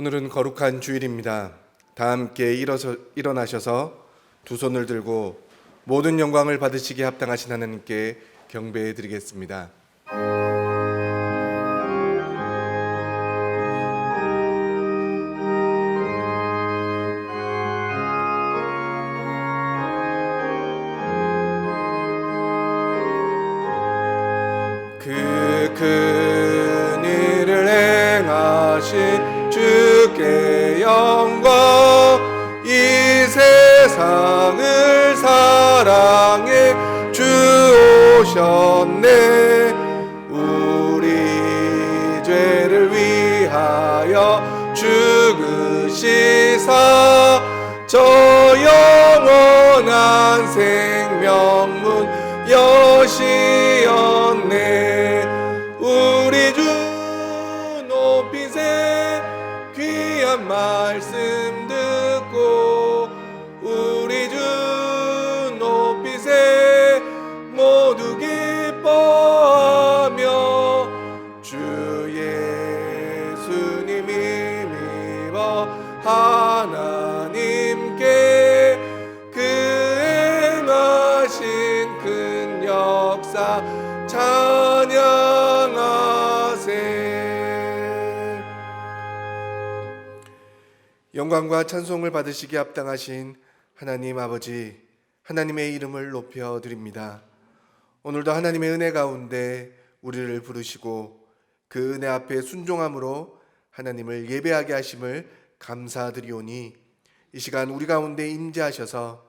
오늘은 거룩한 주일입니다. 다 함께 일어나셔서 두 손을 들고 모든 영광을 받으시기에 합당하신 하나님께 경배해 드리겠습니다. 그 큰 일을 행하신 주께 영광, 이 세상을 사랑해 주 오셨네. 우리 죄를 위하여 죽으시사 저 영원한 생명문 여시었네. 우리 주 높이세 귀한 말씀 듣고, 우리 주 높이세 모두 기뻐하며 주 예수님 힘입어 하나님께 그 행하신 큰 역사 찬양하세. 영광과 찬송을 받으시기에 합당하신 하나님 아버지, 하나님의 이름을 높여 드립니다. 오늘도 하나님의 은혜 가운데 우리를 부르시고 그 은혜 앞에 순종함으로 하나님을 예배하게 하심을 감사드리오니, 이 시간 우리 가운데 임재하셔서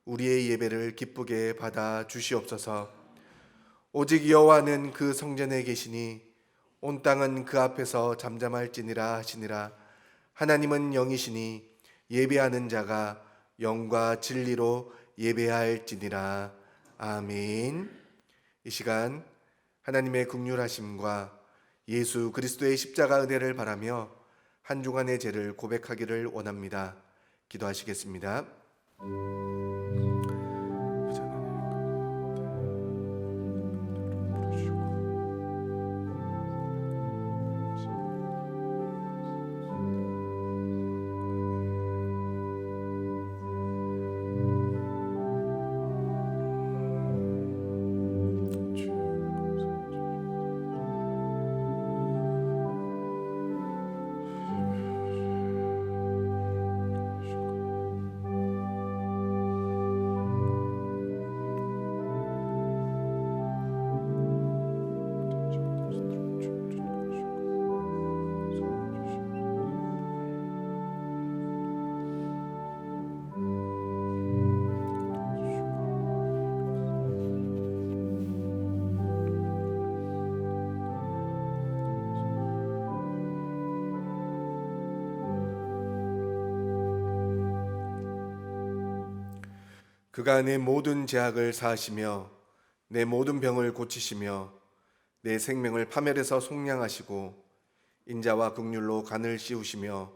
우리의 예배를 기쁘게 받아 주시옵소서. 오직 여호와는 그 성전에 계시니 온 땅은 그 앞에서 잠잠할지니라 하시니라. 하나님은 영이시니 예배하는 자가 영과 진리로 예배할지니라. 아멘. 이 시간 하나님의 긍휼하심과 예수 그리스도의 십자가 은혜를 바라며 한 주간의 죄를 고백하기를 원합니다. 기도하시겠습니다. 그가 내 모든 죄악을 사하시며 내 모든 병을 고치시며 내 생명을 파멸해서 속량하시고 인자와 긍휼로 간을 씌우시며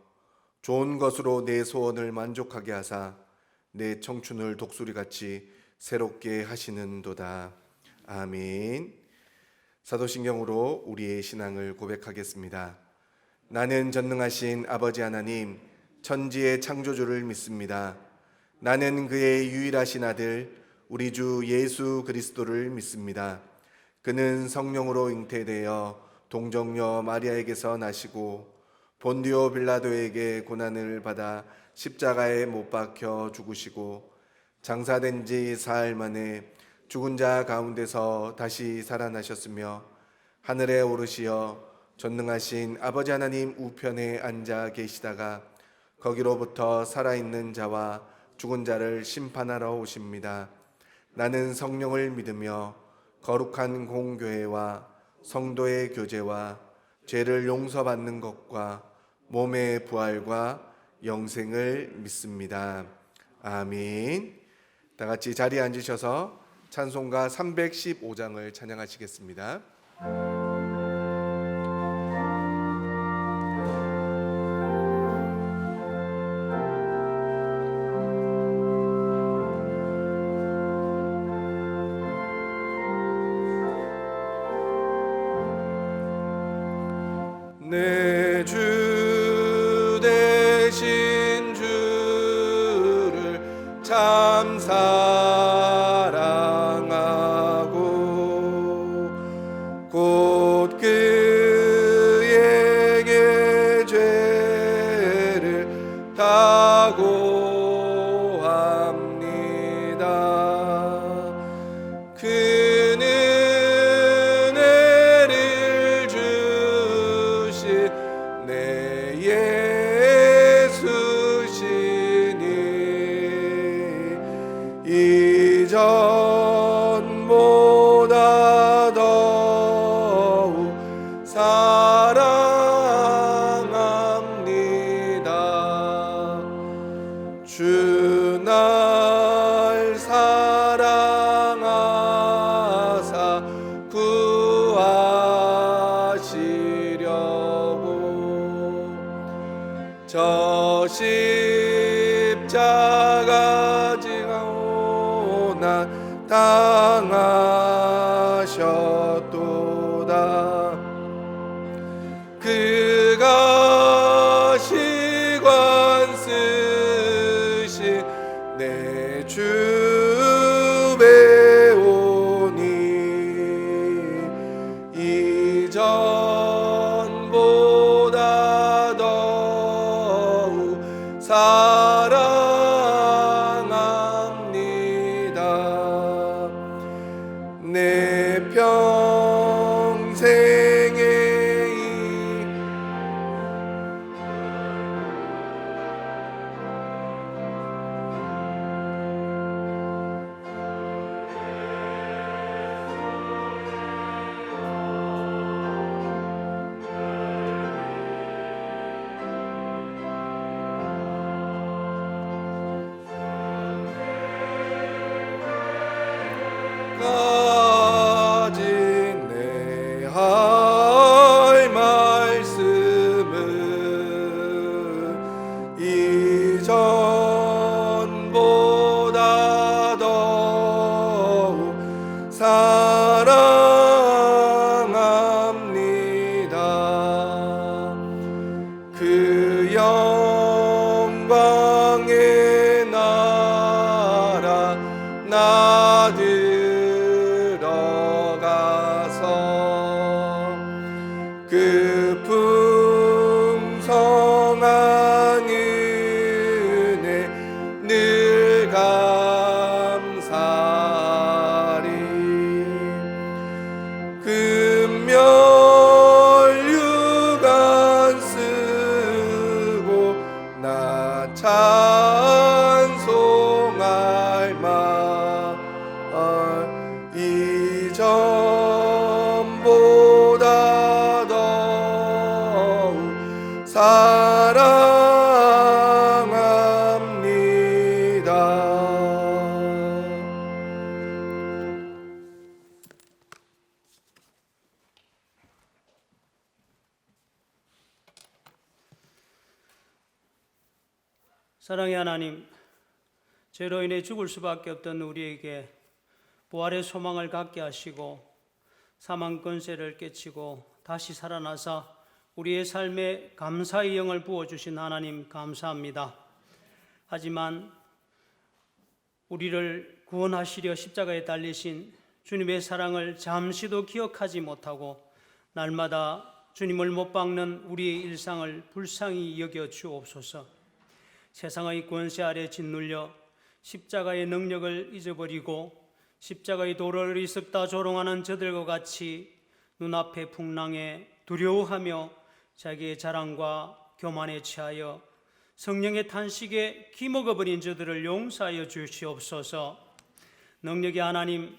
좋은 것으로 내 소원을 만족하게 하사 내 청춘을 독수리같이 새롭게 하시는도다. 아멘. 사도신경으로 우리의 신앙을 고백하겠습니다. 나는 전능하신 아버지 하나님, 천지의 창조주를 믿습니다. 나는 그의 유일하신 아들 우리 주 예수 그리스도를 믿습니다. 그는 성령으로 잉태되어 동정녀 마리아에게서 나시고 본디오 빌라도에게 고난을 받아 십자가에 못 박혀 죽으시고 장사된 지 사흘 만에 죽은 자 가운데서 다시 살아나셨으며 하늘에 오르시어 전능하신 아버지 하나님 우편에 앉아 계시다가 거기로부터 살아있는 자와 죽은 자를 심판하러 오십니다. 나는 성령을 믿으며 거룩한 공교회와 성도의 교제와 죄를 용서받는 것과 몸의 부활과 영생을 믿습니다. 아멘. 다 같이 자리에 앉으셔서 찬송가 315장을 찬양하시겠습니다. 내 주 참 사랑하고 곧 그에게 죄를 다고 합니다. 그는 은혜를 주신 내 예수시니 이전보다 더욱 사랑합니다. 주 날 사랑하사 구하시려고 저 십자가 지고 난 당하셨도다. 그가 시관 쓰신 내 주 배우니 이전보다 더욱 사랑합니다. 내 평생에 가진 내 할 말씀은 이전보다 더욱 사랑합니다. 그 영광의 나라 나 들어가서 그 풍성한 은혜 늘 감사하리. 금멸 유관 쓰고 나 찬송할 말 이전보다 더욱 사랑합니다. 사랑의 하나님, 죄로 인해 죽을 수밖에 없던 우리에게 부활의 소망을 갖게 하시고 사망 권세를 깨치고 다시 살아나사 우리의 삶에 감사의 영을 부어주신 하나님 감사합니다. 하지만 우리를 구원하시려 십자가에 달리신 주님의 사랑을 잠시도 기억하지 못하고 날마다 주님을 못 박는 우리의 일상을 불쌍히 여겨 주옵소서. 세상의 권세 아래 짓눌려 십자가의 능력을 잊어버리고 십자가의 도를 썩다 조롱하는 저들과 같이 눈앞의 풍랑에 두려워하며 자기의 자랑과 교만에 취하여 성령의 탄식에 기먹어버린 저들을 용서하여 주시옵소서. 능력의 하나님,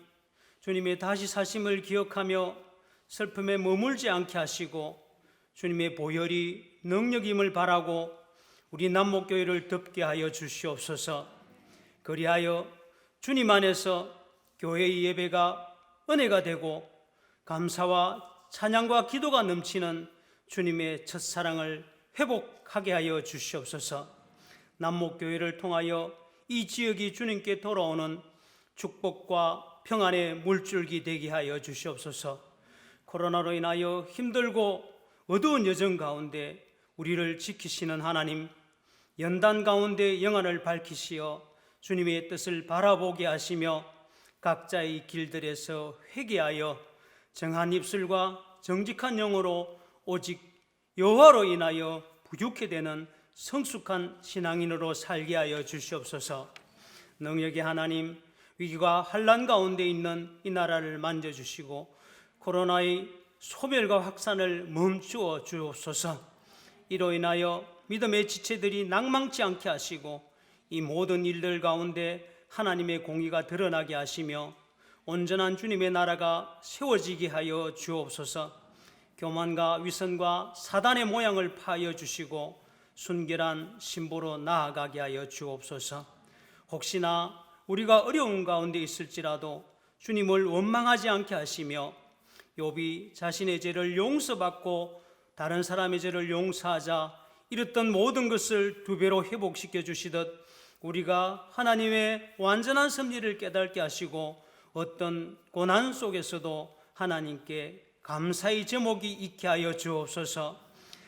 주님의 다시 사심을 기억하며 슬픔에 머물지 않게 하시고 주님의 보혈이 능력임을 바라고 우리 남목교회를 덮게 하여 주시옵소서. 그리하여 주님 안에서 교회의 예배가 은혜가 되고 감사와 찬양과 기도가 넘치는 주님의 첫사랑을 회복하게 하여 주시옵소서. 남목교회를 통하여 이 지역이 주님께 돌아오는 축복과 평안의 물줄기 되게 하여 주시옵소서. 코로나로 인하여 힘들고 어두운 여정 가운데 우리를 지키시는 하나님, 연단 가운데 영안을 밝히시어 주님의 뜻을 바라보게 하시며 각자의 길들에서 회개하여 정한 입술과 정직한 영으로 오직 여호와로 인하여 부유케 되는 성숙한 신앙인으로 살게 하여 주시옵소서. 능력의 하나님, 위기가 환난 가운데 있는 이 나라를 만져주시고 코로나의 소멸과 확산을 멈추어 주옵소서. 이로 인하여 믿음의 지체들이 낭망치 않게 하시고 이 모든 일들 가운데 하나님의 공의가 드러나게 하시며 온전한 주님의 나라가 세워지게 하여 주옵소서. 교만과 위선과 사단의 모양을 파하여 주시고 순결한 신보로 나아가게 하여 주옵소서. 혹시나 우리가 어려운 가운데 있을지라도 주님을 원망하지 않게 하시며 욥이 자신의 죄를 용서받고 다른 사람의 죄를 용서하자 잃었던 모든 것을 두 배로 회복시켜 주시듯 우리가 하나님의 완전한 섭리를 깨닫게 하시고 어떤 고난 속에서도 하나님께 감사의 제목이 있게 하여 주옵소서.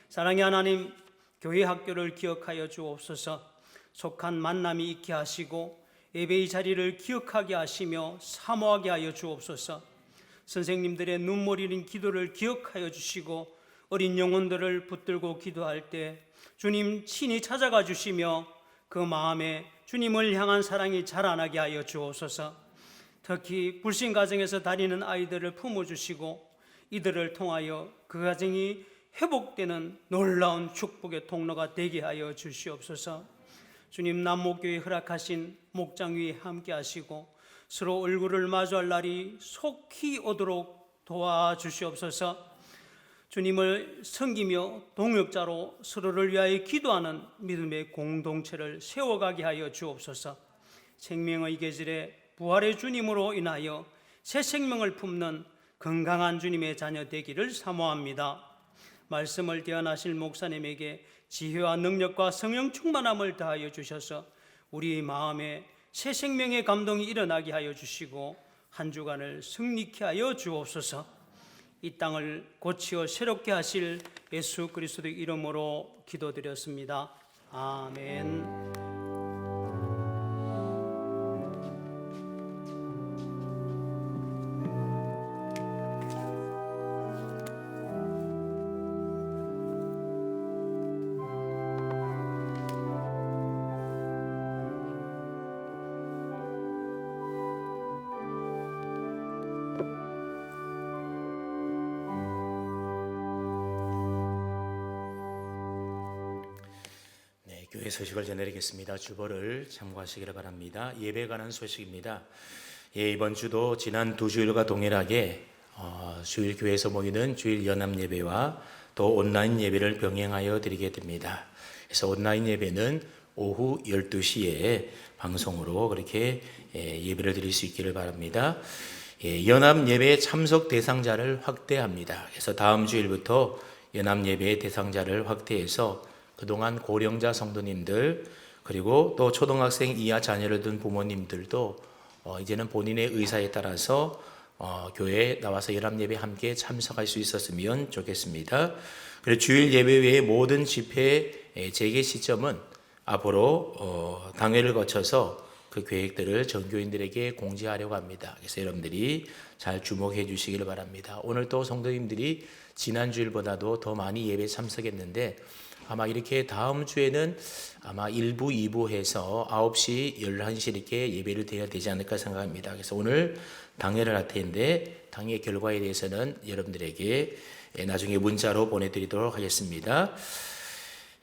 사랑의 하나님, 교회 학교를 기억하여 주옵소서. 속한 만남이 있게 하시고 예배의 자리를 기억하게 하시며 사모하게 하여 주옵소서. 선생님들의 눈물 흘린 기도를 기억하여 주시고 어린 영혼들을 붙들고 기도할 때 주님 친히 찾아가 주시며 그 마음에 주님을 향한 사랑이 자라나게 하여 주옵소서. 특히 불신 가정에서 다니는 아이들을 품어주시고 이들을 통하여 그 가정이 회복되는 놀라운 축복의 통로가 되게 하여 주시옵소서. 주님, 남목교회 허락하신 목장 위에 함께 하시고 서로 얼굴을 마주할 날이 속히 오도록 도와주시옵소서. 주님을 섬기며 동역자로 서로를 위하여 기도하는 믿음의 공동체를 세워가게 하여 주옵소서. 생명의 계절에 부활의 주님으로 인하여 새 생명을 품는 건강한 주님의 자녀 되기를 사모합니다. 말씀을 대언하실 목사님에게 지혜와 능력과 성령 충만함을 다하여 주셔서 우리 마음에 새 생명의 감동이 일어나게 하여 주시고 한 주간을 승리케 하여 주옵소서. 이 땅을 고치어 새롭게 하실 예수 그리스도의 이름으로 기도드렸습니다. 아멘. 교회 소식을 전해드리겠습니다. 주보를 참고하시기를 바랍니다. 예배에 관한 소식입니다. 이번 주도 지난 두 주일과 동일하게 주일 교회에서 모이는 주일 연합 예배와 또 온라인 예배를 병행하여 드리게 됩니다. 그래서 온라인 예배는 오후 12시에 방송으로 그렇게 예배를 드릴 수 있기를 바랍니다. 연합 예배 참석 대상자를 확대합니다. 그래서 다음 주일부터 연합 예배의 대상자를 확대해서 그동안 고령자 성도님들 그리고 또 초등학생 이하 자녀를 둔 부모님들도 이제는 본인의 의사에 따라서 교회에 나와서 연합예배 함께 참석할 수 있었으면 좋겠습니다. 그리고 주일 예배 외의 모든 집회의 재개 시점은 앞으로 당회를 거쳐서 그 계획들을 전교인들에게 공지하려고 합니다. 그래서 여러분들이 잘 주목해 주시기를 바랍니다. 오늘 또 성도님들이 지난 주일보다도 더 많이 예배에 참석했는데 아마 이렇게 다음 주에는 아마 1부, 2부 해서 9시, 11시 이렇게 예배를 드려야 되지 않을까 생각합니다. 그래서 오늘 당회를 할 텐데 당회 결과에 대해서는 여러분들에게 나중에 문자로 보내드리도록 하겠습니다.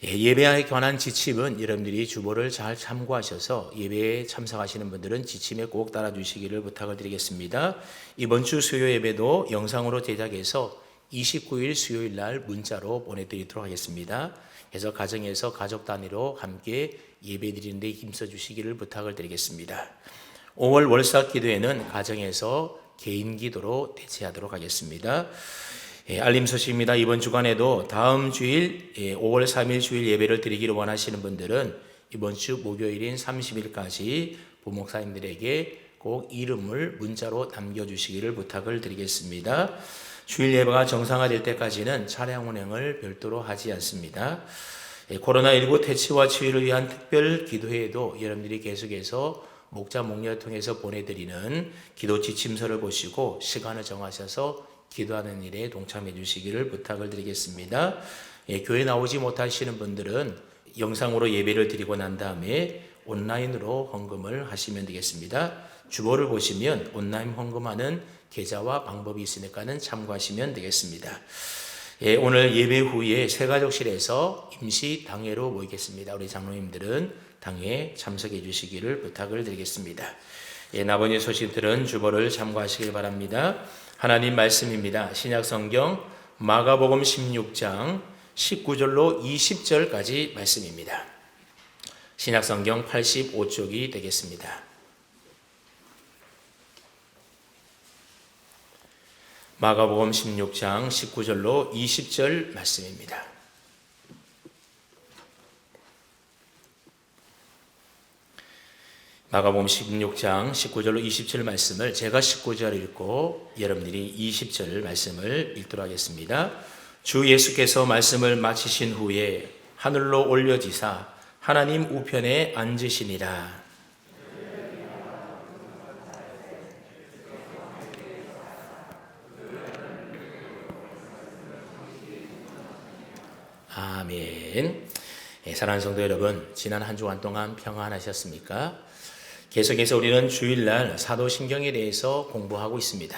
예배에 관한 지침은 여러분들이 주보를 잘 참고하셔서 예배에 참석하시는 분들은 지침에 꼭 따라주시기를 부탁을 드리겠습니다. 이번 주 수요 예배도 영상으로 제작해서 29일 수요일 날 문자로 보내드리도록 하겠습니다. 그래서 가정에서 가족 단위로 함께 예배 드리는 데 힘써 주시기를 부탁을 드리겠습니다. 5월 월삭 기도회는 가정에서 개인 기도로 대체하도록 하겠습니다. 알림 소식입니다. 이번 주간에도 다음 주일 5월 3일 주일 예배를 드리기를 원하시는 분들은 이번 주 목요일인 30일까지 부목사님들에게 꼭 이름을 문자로 남겨주시기를 부탁을 드리겠습니다. 주일 예배가 정상화될 때까지는 차량 운행을 별도로 하지 않습니다. 코로나19 퇴치와 치유를 위한 특별 기도회에도 여러분들이 계속해서 목자 목녀를 통해서 보내드리는 기도 지침서를 보시고 시간을 정하셔서 기도하는 일에 동참해 주시기를 부탁을 드리겠습니다. 교회 나오지 못하시는 분들은 영상으로 예배를 드리고 난 다음에 온라인으로 헌금을 하시면 되겠습니다. 주보를 보시면 온라인 헌금하는 계좌와 방법이 있으니까는 참고하시면 되겠습니다. 오늘 예배 후에 새가족실에서 임시 당회로 모이겠습니다. 우리 장로님들은 당회에 참석해 주시기를 부탁을 드리겠습니다. 나머지 소식들은 주보를 참고하시길 바랍니다. 하나님 말씀입니다. 신약성경 마가복음 16장 19절로 20절까지 말씀입니다. 신약성경 85쪽이 되겠습니다. 마가복음 16장 19절로 20절 말씀입니다. 마가복음 16장 19절로 20절 말씀을 제가 19절 읽고 여러분들이 20절 말씀을 읽도록 하겠습니다. 주 예수께서 말씀을 마치신 후에 하늘로 올려지사 하나님 우편에 앉으시니라. 아멘. 사랑하는 성도 여러분, 지난 한 주간 동안 평안하셨습니까? 계속해서 우리는 주일날 사도신경에 대해서 공부하고 있습니다.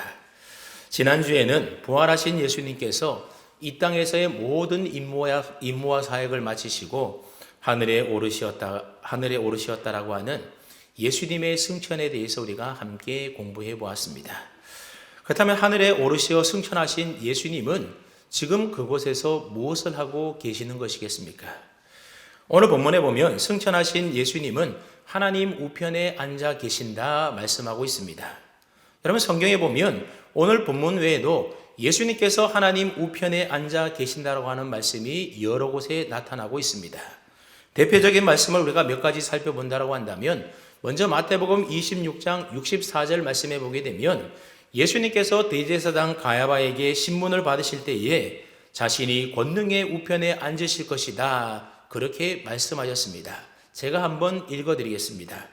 지난주에는 부활하신 예수님께서 이 땅에서의 모든 임무와 사역을 마치시고 하늘에 오르셨다라고 하는 예수님의 승천에 대해서 우리가 함께 공부해 보았습니다. 그렇다면 하늘에 오르시어 승천하신 예수님은 지금 그곳에서 무엇을 하고 계시는 것이겠습니까? 오늘 본문에 보면 승천하신 예수님은 하나님 우편에 앉아 계신다 말씀하고 있습니다. 여러분 성경에 보면 오늘 본문 외에도 예수님께서 하나님 우편에 앉아 계신다고 하는 말씀이 여러 곳에 나타나고 있습니다. 대표적인 말씀을 우리가 몇 가지 살펴본다고 한다면 먼저 마태복음 26장 64절 말씀해 보게 되면 예수님께서 대제사장 가야바에게 신문을 받으실 때에 자신이 권능의 우편에 앉으실 것이다 그렇게 말씀하셨습니다. 제가 한번 읽어드리겠습니다.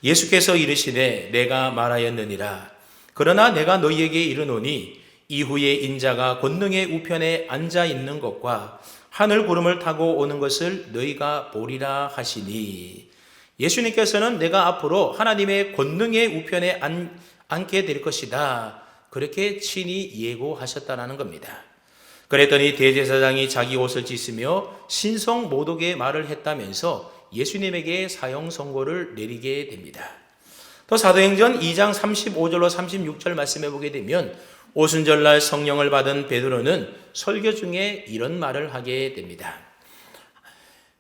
예수께서 이르시되 내가 말하였느니라. 그러나 내가 너희에게 이르노니 이후에 인자가 권능의 우편에 앉아 있는 것과 하늘 구름을 타고 오는 것을 너희가 보리라 하시니. 예수님께서는 내가 앞으로 하나님의 권능의 우편에 앉게 될 것이다 그렇게 친히 예고하셨다는 겁니다. 그랬더니 대제사장이 자기 옷을 찢으며 신성 모독의 말을 했다면서 예수님에게 사형 선고를 내리게 됩니다. 또 사도행전 2장 35절로 36절 말씀해 보게 되면 오순절날 성령을 받은 베드로는 설교 중에 이런 말을 하게 됩니다.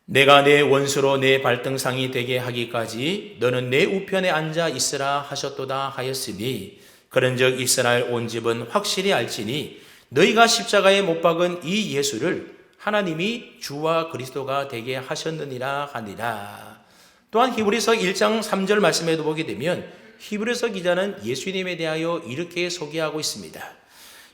내가 내 원수로 내 발등상이 되게 하기까지 너는 내 우편에 앉아 있으라 하셨도다 하였으니 그런즉 이스라엘 온 집은 확실히 알지니 너희가 십자가에 못 박은 이 예수를 하나님이 주와 그리스도가 되게 하셨느니라 하니라. 또한 히브리서 1장 3절 말씀에도 보게 되면 히브리서 기자는 예수님에 대하여 이렇게 소개하고 있습니다.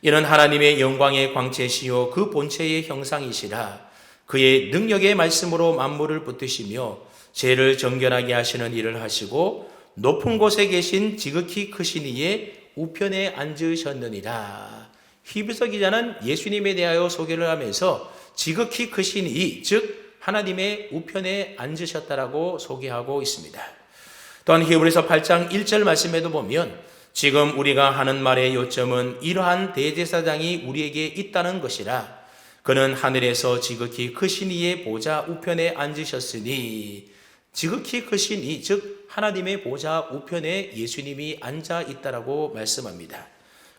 이는 하나님의 영광의 광채시요 그 본체의 형상이시라. 그의 능력의 말씀으로 만물을 붙드시며 죄를 정결하게 하시는 일을 하시고 높은 곳에 계신 지극히 크신 이의 우편에 앉으셨느니라. 히브리서 기자는 예수님에 대하여 소개를 하면서 지극히 크신 이, 즉 하나님의 우편에 앉으셨다라고 소개하고 있습니다. 또한 히브리서 8장 1절 말씀에도 보면 지금 우리가 하는 말의 요점은 이러한 대제사장이 우리에게 있다는 것이라. 그는 하늘에서 지극히 크신 이의 보좌 우편에 앉으셨으니. 지극히 크신 이, 즉 하나님의 보좌 우편에 예수님이 앉아 있다라고 말씀합니다.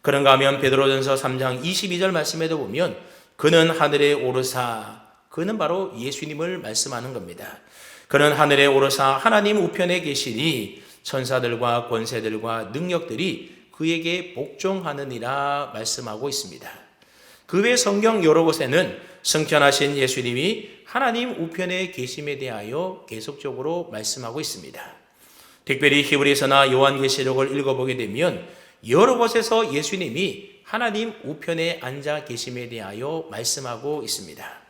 그런가 하면 베드로전서 3장 22절 말씀에도 보면 그는 하늘에 오르사, 그는 바로 예수님을 말씀하는 겁니다. 그는 하늘에 오르사 하나님 우편에 계시니 천사들과 권세들과 능력들이 그에게 복종하느니라 말씀하고 있습니다. 그 외 성경 여러 곳에는 승천하신 예수님이 하나님 우편에 계심에 대하여 계속적으로 말씀하고 있습니다. 특별히 히브리서나 요한계시록을 읽어보게 되면 여러 곳에서 예수님이 하나님 우편에 앉아 계심에 대하여 말씀하고 있습니다.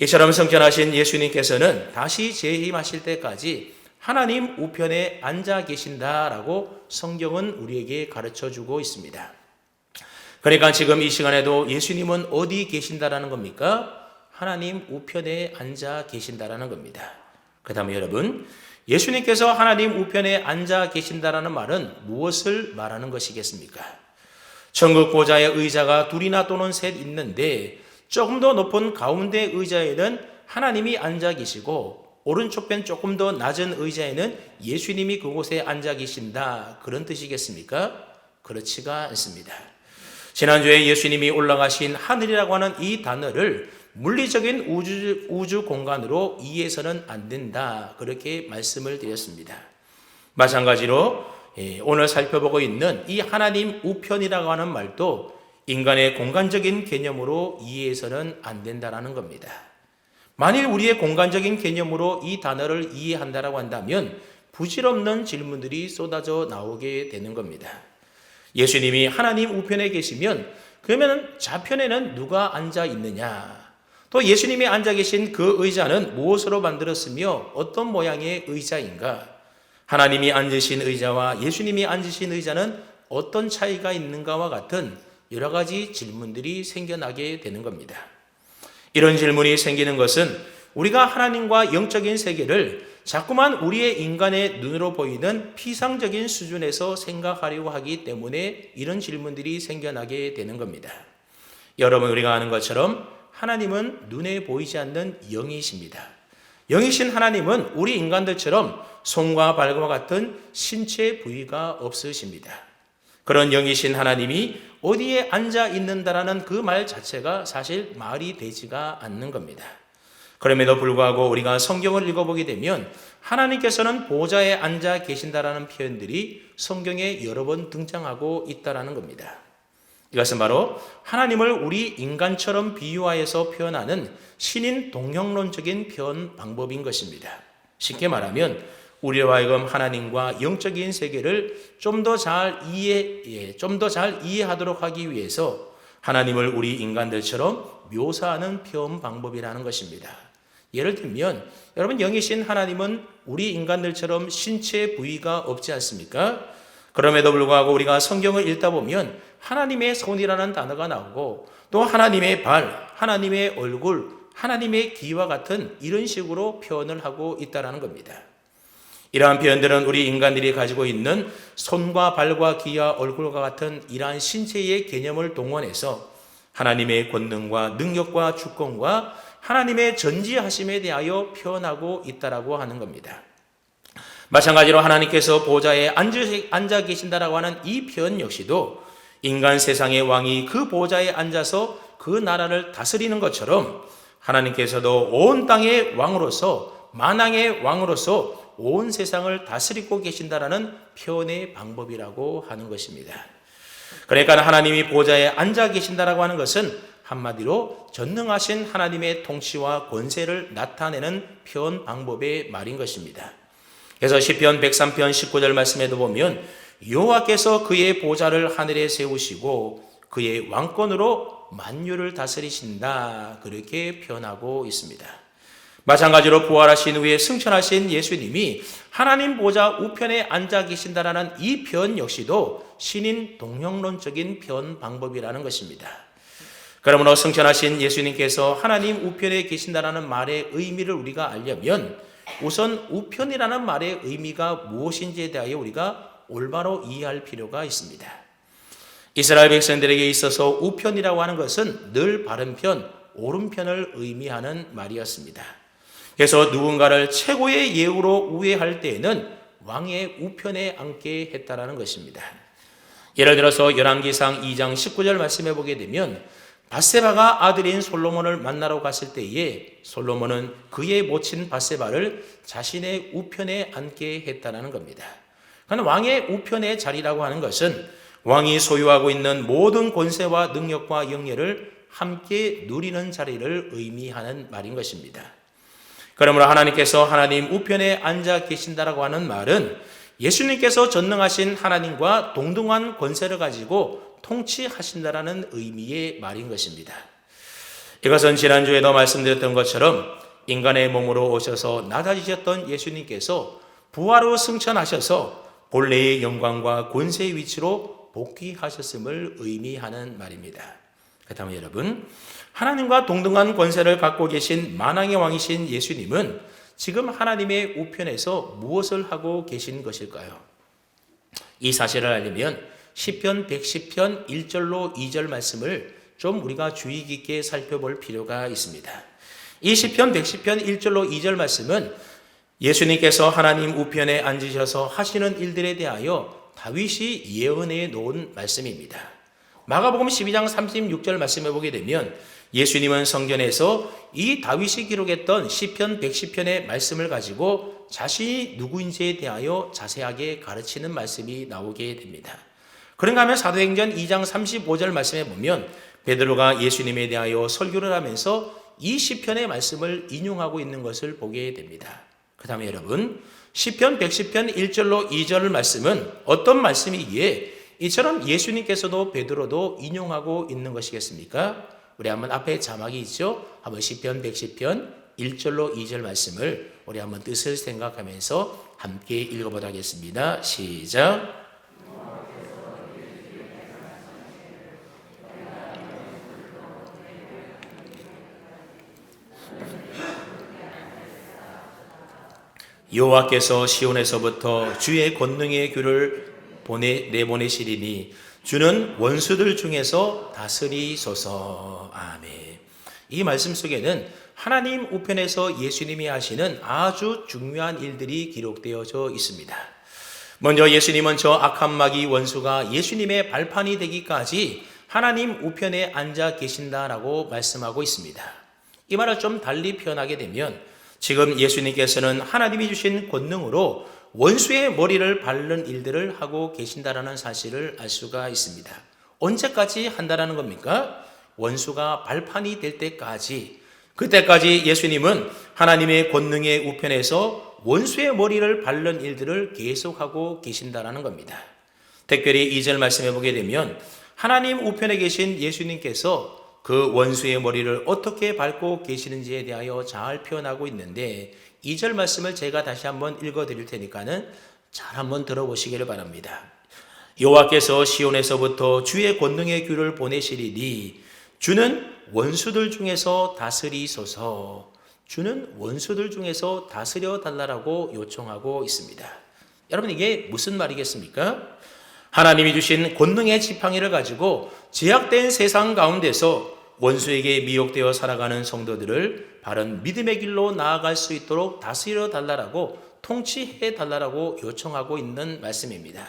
이처럼 성전하신 예수님께서는 다시 재림하실 때까지 하나님 우편에 앉아 계신다라고 성경은 우리에게 가르쳐주고 있습니다. 그러니까 지금 이 시간에도 예수님은 어디 계신다라는 겁니까? 하나님 우편에 앉아 계신다라는 겁니다. 그 다음에 여러분, 예수님께서 하나님 우편에 앉아 계신다라는 말은 무엇을 말하는 것이겠습니까? 천국 보좌의 의자가 둘이나 또는 셋 있는데 조금 더 높은 가운데 의자에는 하나님이 앉아 계시고 오른쪽편 조금 더 낮은 의자에는 예수님이 그곳에 앉아 계신다, 그런 뜻이겠습니까? 그렇지가 않습니다. 지난주에 예수님이 올라가신 하늘이라고 하는 이 단어를 물리적인 우주 공간으로 이해해서는 안 된다, 그렇게 말씀을 드렸습니다. 마찬가지로 오늘 살펴보고 있는 이 하나님 우편이라고 하는 말도 인간의 공간적인 개념으로 이해해서는 안 된다라는 겁니다. 만일 우리의 공간적인 개념으로 이 단어를 이해한다라고 한다면 부질없는 질문들이 쏟아져 나오게 되는 겁니다. 예수님이 하나님 우편에 계시면 그러면 좌편에는 누가 앉아 있느냐? 또 예수님이 앉아 계신 그 의자는 무엇으로 만들었으며 어떤 모양의 의자인가? 하나님이 앉으신 의자와 예수님이 앉으신 의자는 어떤 차이가 있는가와 같은 여러 가지 질문들이 생겨나게 되는 겁니다. 이런 질문이 생기는 것은 우리가 하나님과 영적인 세계를 자꾸만 우리의 인간의 눈으로 보이는 피상적인 수준에서 생각하려고 하기 때문에 이런 질문들이 생겨나게 되는 겁니다. 여러분, 우리가 아는 것처럼 하나님은 눈에 보이지 않는 영이십니다. 영이신 하나님은 우리 인간들처럼 손과 발과 같은 신체 부위가 없으십니다. 그런 영이신 하나님이 어디에 앉아 있는다라는 그 말 자체가 사실 말이 되지가 않는 겁니다. 그럼에도 불구하고 우리가 성경을 읽어보게 되면 하나님께서는 보좌에 앉아 계신다라는 표현들이 성경에 여러 번 등장하고 있다라는 겁니다. 이것은 바로 하나님을 우리 인간처럼 비유하여서 표현하는 신인 동형론적인 표현 방법인 것입니다. 쉽게 말하면 우리로 하여금 하나님과 영적인 세계를 좀 더 잘 이해하도록 하기 위해서 하나님을 우리 인간들처럼 묘사하는 표현 방법이라는 것입니다. 예를 들면 여러분, 영이신 하나님은 우리 인간들처럼 신체 부위가 없지 않습니까? 그럼에도 불구하고 우리가 성경을 읽다 보면 하나님의 손이라는 단어가 나오고 또 하나님의 발, 하나님의 얼굴, 하나님의 귀와 같은 이런 식으로 표현을 하고 있다는 겁니다. 이러한 표현들은 우리 인간들이 가지고 있는 손과 발과 귀와 얼굴과 같은 이러한 신체의 개념을 동원해서 하나님의 권능과 능력과 주권과 하나님의 전지하심에 대하여 표현하고 있다라고 하는 겁니다. 마찬가지로 하나님께서 보좌에 앉아 계신다라고 하는 이 표현 역시도 인간 세상의 왕이 그 보좌에 앉아서 그 나라를 다스리는 것처럼 하나님께서도 온 땅의 왕으로서, 만왕의 왕으로서 온 세상을 다스리고 계신다라는 표현의 방법이라고 하는 것입니다. 그러니까 하나님이 보좌에 앉아 계신다라고 하는 것은 한마디로 전능하신 하나님의 통치와 권세를 나타내는 표현 방법의 말인 것입니다. 그래서 시편 103편 19절 말씀에도 보면 여호와께서 그의 보좌를 하늘에 세우시고 그의 왕권으로 만유를 다스리신다, 그렇게 표현하고 있습니다. 마찬가지로 부활하신 후에 승천하신 예수님이 하나님 보좌 우편에 앉아 계신다라는 이 표현 역시도 신인 동형론적인 표현 방법이라는 것입니다. 그러므로 승천하신 예수님께서 하나님 우편에 계신다라는 말의 의미를 우리가 알려면 우선 우편이라는 말의 의미가 무엇인지에 대하여 우리가 올바로 이해할 필요가 있습니다. 이스라엘 백성들에게 있어서 우편이라고 하는 것은 늘 바른 편, 옳은 편을 의미하는 말이었습니다. 그래서 누군가를 최고의 예우로 우회할 때에는 왕의 우편에 앉게 했다라는 것입니다. 예를 들어서 열왕기상 2장 19절 말씀해 보게 되면 밧세바가 아들인 솔로몬을 만나러 갔을 때에 솔로몬은 그의 모친 밧세바를 자신의 우편에 앉게 했다라는 겁니다. 그러니까 왕의 우편의 자리라고 하는 것은 왕이 소유하고 있는 모든 권세와 능력과 영예를 함께 누리는 자리를 의미하는 말인 것입니다. 그러므로 하나님께서 하나님 우편에 앉아 계신다라고 하는 말은 예수님께서 전능하신 하나님과 동등한 권세를 가지고 통치하신다라는 의미의 말인 것입니다. 이것은 지난주에도 말씀드렸던 것처럼 인간의 몸으로 오셔서 낮아지셨던 예수님께서 부활 후 승천하셔서 본래의 영광과 권세의 위치로 복귀하셨음을 의미하는 말입니다. 그렇다면 여러분, 하나님과 동등한 권세를 갖고 계신 만왕의 왕이신 예수님은 지금 하나님의 우편에서 무엇을 하고 계신 것일까요? 이 사실을 알려면 시편 110편 1절로 2절 말씀을 좀 우리가 주의 깊게 살펴볼 필요가 있습니다. 이 시편 110편 1절로 2절 말씀은 예수님께서 하나님 우편에 앉으셔서 하시는 일들에 대하여 다윗이 예언해 놓은 말씀입니다. 마가복음 12장 36절 말씀해 보게 되면 예수님은 성전에서 이 다윗이 기록했던 시편 110편의 말씀을 가지고 자신이 누구인지에 대하여 자세하게 가르치는 말씀이 나오게 됩니다. 그런가 하면 사도행전 2장 35절 말씀에 보면 베드로가 예수님에 대하여 설교를 하면서 이 시편의 말씀을 인용하고 있는 것을 보게 됩니다. 그 다음에 여러분, 시편 110편 1절로 2절 말씀은 어떤 말씀이기에 이처럼 예수님께서도 베드로도 인용하고 있는 것이겠습니까? 우리 한번 앞에 자막이 있죠? 한번 시편 110편 1절로 2절 말씀을 우리 한번 뜻을 생각하면서 함께 읽어보도록 하겠습니다. 시작. 여호와께서 시온에서부터 주의 권능의 규를 내보내시리니 주는 원수들 중에서 다스리소서. 아멘. 이 말씀 속에는 하나님 우편에서 예수님이 하시는 아주 중요한 일들이 기록되어져 있습니다. 먼저 예수님은 저 악한 마귀 원수가 예수님의 발판이 되기까지 하나님 우편에 앉아 계신다라고 말씀하고 있습니다. 이 말을 좀 달리 표현하게 되면 지금 예수님께서는 하나님이 주신 권능으로 원수의 머리를 밟는 일들을 하고 계신다라는 사실을 알 수가 있습니다. 언제까지 한다라는 겁니까? 원수가 발판이 될 때까지. 그때까지 예수님은 하나님의 권능의 우편에서 원수의 머리를 밟는 일들을 계속하고 계신다라는 겁니다. 특별히 2절 말씀해 보게 되면 하나님 우편에 계신 예수님께서 그 원수의 머리를 어떻게 밟고 계시는지에 대하여 잘 표현하고 있는데 2절 말씀을 제가 다시 한번 읽어드릴 테니까는 잘 한번 들어보시기를 바랍니다. 여호와께서 시온에서부터 주의 권능의 규를 보내시리니 주는 원수들 중에서 다스리소서. 주는 원수들 중에서 다스려 달라고 요청하고 있습니다. 여러분, 이게 무슨 말이겠습니까? 하나님이 주신 권능의 지팡이를 가지고 제약된 세상 가운데서 원수에게 미혹되어 살아가는 성도들을 바른 믿음의 길로 나아갈 수 있도록 다스려 달라고, 통치해 달라고 요청하고 있는 말씀입니다.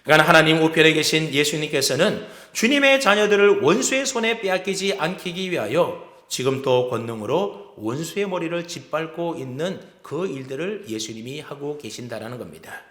그러니까 하나님 우편에 계신 예수님께서는 주님의 자녀들을 원수의 손에 빼앗기지 않기 위하여 지금도 권능으로 원수의 머리를 짓밟고 있는 그 일들을 예수님이 하고 계신다라는 겁니다.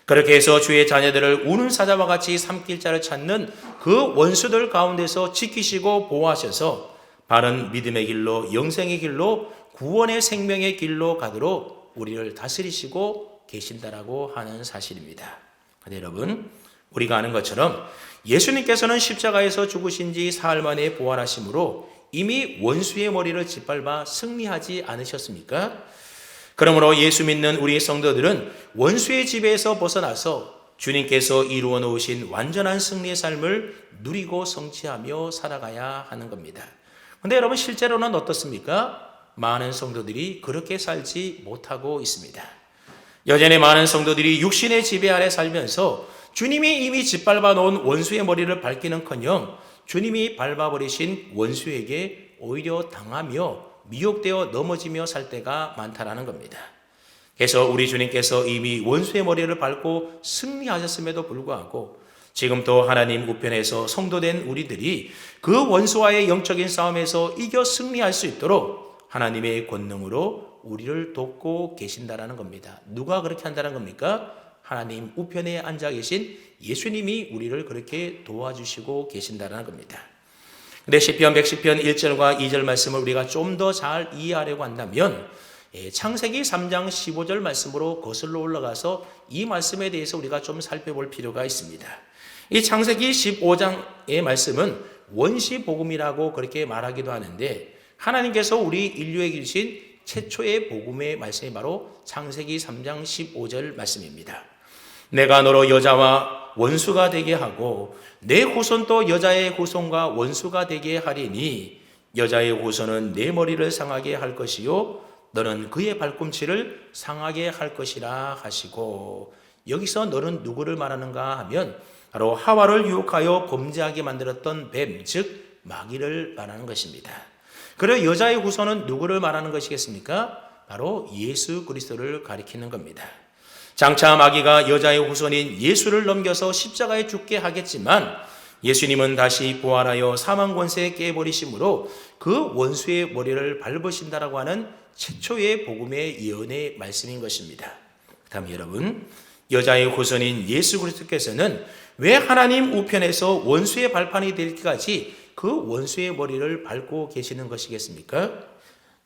그렇게 해서 주의 자녀들을 우는 사자와 같이 삼킬 자를 찾는 그 원수들 가운데서 지키시고 보호하셔서 바른 믿음의 길로, 영생의 길로, 구원의 생명의 길로 가도록 우리를 다스리시고 계신다라고 하는 사실입니다. 그런데 여러분, 우리가 아는 것처럼 예수님께서는 십자가에서 죽으신 지 사흘 만에 부활하심으로 이미 원수의 머리를 짓밟아 승리하지 않으셨습니까? 그러므로 예수 믿는 우리 성도들은 원수의 지배에서 벗어나서 주님께서 이루어 놓으신 완전한 승리의 삶을 누리고 성취하며 살아가야 하는 겁니다. 그런데 여러분, 실제로는 어떻습니까? 많은 성도들이 그렇게 살지 못하고 있습니다. 여전히 많은 성도들이 육신의 지배 아래 살면서 주님이 이미 짓밟아 놓은 원수의 머리를 밟기는커녕 주님이 밟아버리신 원수에게 오히려 당하며 미혹되어 넘어지며 살 때가 많다라는 겁니다. 그래서 우리 주님께서 이미 원수의 머리를 밟고 승리하셨음에도 불구하고 지금도 하나님 우편에서 성도된 우리들이 그 원수와의 영적인 싸움에서 이겨 승리할 수 있도록 하나님의 권능으로 우리를 돕고 계신다라는 겁니다. 누가 그렇게 한다는 겁니까? 하나님 우편에 앉아 계신 예수님이 우리를 그렇게 도와주시고 계신다라는 겁니다. 근데 시편 110편 1절과 2절 말씀을 우리가 좀 더 잘 이해하려고 한다면 창세기 3장 15절 말씀으로 거슬러 올라가서 이 말씀에 대해서 우리가 좀 살펴볼 필요가 있습니다. 이 창세기 15장의 말씀은 원시복음이라고 그렇게 말하기도 하는데 하나님께서 우리 인류에게 주신 최초의 복음의 말씀이 바로 창세기 3장 15절 말씀입니다. 내가 너로 여자와 원수가 되게 하고 내 후손도 여자의 후손과 원수가 되게 하리니 여자의 후손은 내 머리를 상하게 할 것이요 너는 그의 발꿈치를 상하게 할 것이라 하시고, 여기서 너는 누구를 말하는가 하면 바로 하와를 유혹하여 범죄하게 만들었던 뱀, 즉 마귀를 말하는 것입니다. 그리고 여자의 후손은 누구를 말하는 것이겠습니까? 바로 예수 그리스도를 가리키는 겁니다. 장차 마귀가 여자의 후손인 예수를 넘겨서 십자가에 죽게 하겠지만 예수님은 다시 부활하여 사망 권세에 깨버리심으로 그 원수의 머리를 밟으신다라고 하는 최초의 복음의 예언의 말씀인 것입니다. 다음 여러분, 여자의 후손인 예수 그리스도께서는 왜 하나님 우편에서 원수의 발판이 되기까지 그 원수의 머리를 밟고 계시는 것이겠습니까?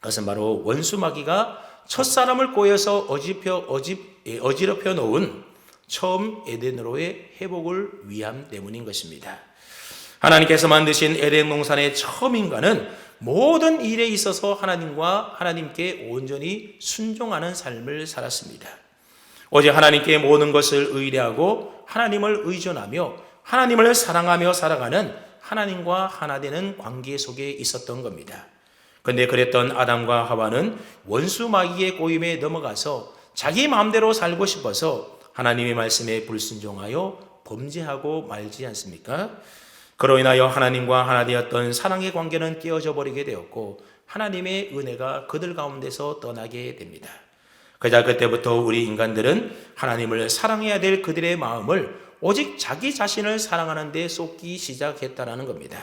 그것은 바로 원수 마귀가 첫사람을 꼬여서 어지럽혀 놓은 처음 에덴으로의 회복을 위함 때문인 것입니다. 하나님께서 만드신 에덴 동산의 처음 인간은 모든 일에 있어서 하나님께 온전히 순종하는 삶을 살았습니다. 오직 하나님께 모든 것을 의뢰하고 하나님을 의존하며 하나님을 사랑하며 살아가는 하나님과 하나 되는 관계 속에 있었던 겁니다. 그런데 그랬던 아담과 하와는 원수 마귀의 꼬임에 넘어가서 자기 마음대로 살고 싶어서 하나님의 말씀에 불순종하여 범죄하고 말지 않습니까? 그로 인하여 하나님과 하나 되었던 사랑의 관계는 깨어져 버리게 되었고 하나님의 은혜가 그들 가운데서 떠나게 됩니다. 그자 그때부터 우리 인간들은 하나님을 사랑해야 될 그들의 마음을 오직 자기 자신을 사랑하는 데 쏟기 시작했다는 겁니다.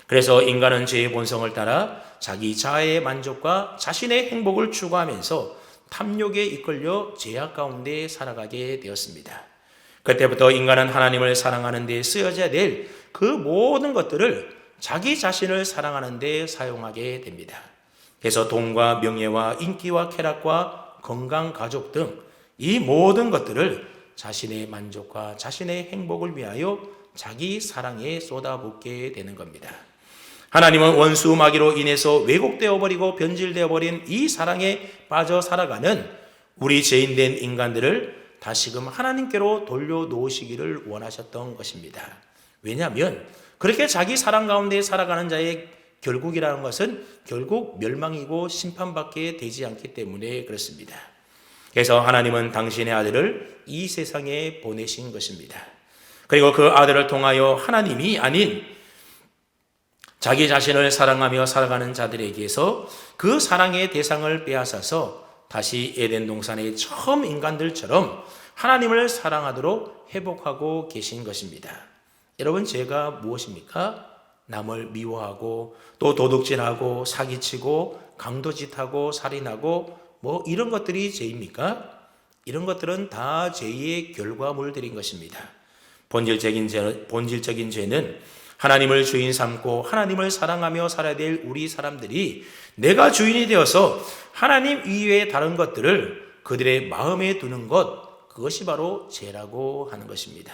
그래서 인간은 죄의 본성을 따라 자기 자아의 만족과 자신의 행복을 추구하면서 탐욕에 이끌려 죄악 가운데 살아가게 되었습니다. 그때부터 인간은 하나님을 사랑하는 데 쓰여져야 될 그 모든 것들을 자기 자신을 사랑하는 데 사용하게 됩니다. 그래서 돈과 명예와 인기와 쾌락과 건강, 가족 등 이 모든 것들을 자신의 만족과 자신의 행복을 위하여 자기 사랑에 쏟아붓게 되는 겁니다. 하나님은 원수 마귀로 인해서 왜곡되어 버리고 변질되어 버린 이 사랑에 빠져 살아가는 우리 죄인된 인간들을 다시금 하나님께로 돌려놓으시기를 원하셨던 것입니다. 왜냐하면 그렇게 자기 사랑 가운데 살아가는 자의 결국이라는 것은 결국 멸망이고 심판받게 되지 않기 때문에 그렇습니다. 그래서 하나님은 당신의 아들을 이 세상에 보내신 것입니다. 그리고 그 아들을 통하여 하나님이 아닌 자기 자신을 사랑하며 살아가는 자들에게서 그 사랑의 대상을 빼앗아서 다시 에덴 동산의 처음 인간들처럼 하나님을 사랑하도록 회복하고 계신 것입니다. 여러분, 죄가 무엇입니까? 남을 미워하고 또 도둑질하고 사기치고 강도짓하고 살인하고 이런 것들이 죄입니까? 이런 것들은 다 죄의 결과물들인 것입니다. 본질적인 죄는 하나님을 주인 삼고 하나님을 사랑하며 살아야 될 우리 사람들이 내가 주인이 되어서 하나님 이외의 다른 것들을 그들의 마음에 두는 것, 그것이 바로 죄라고 하는 것입니다.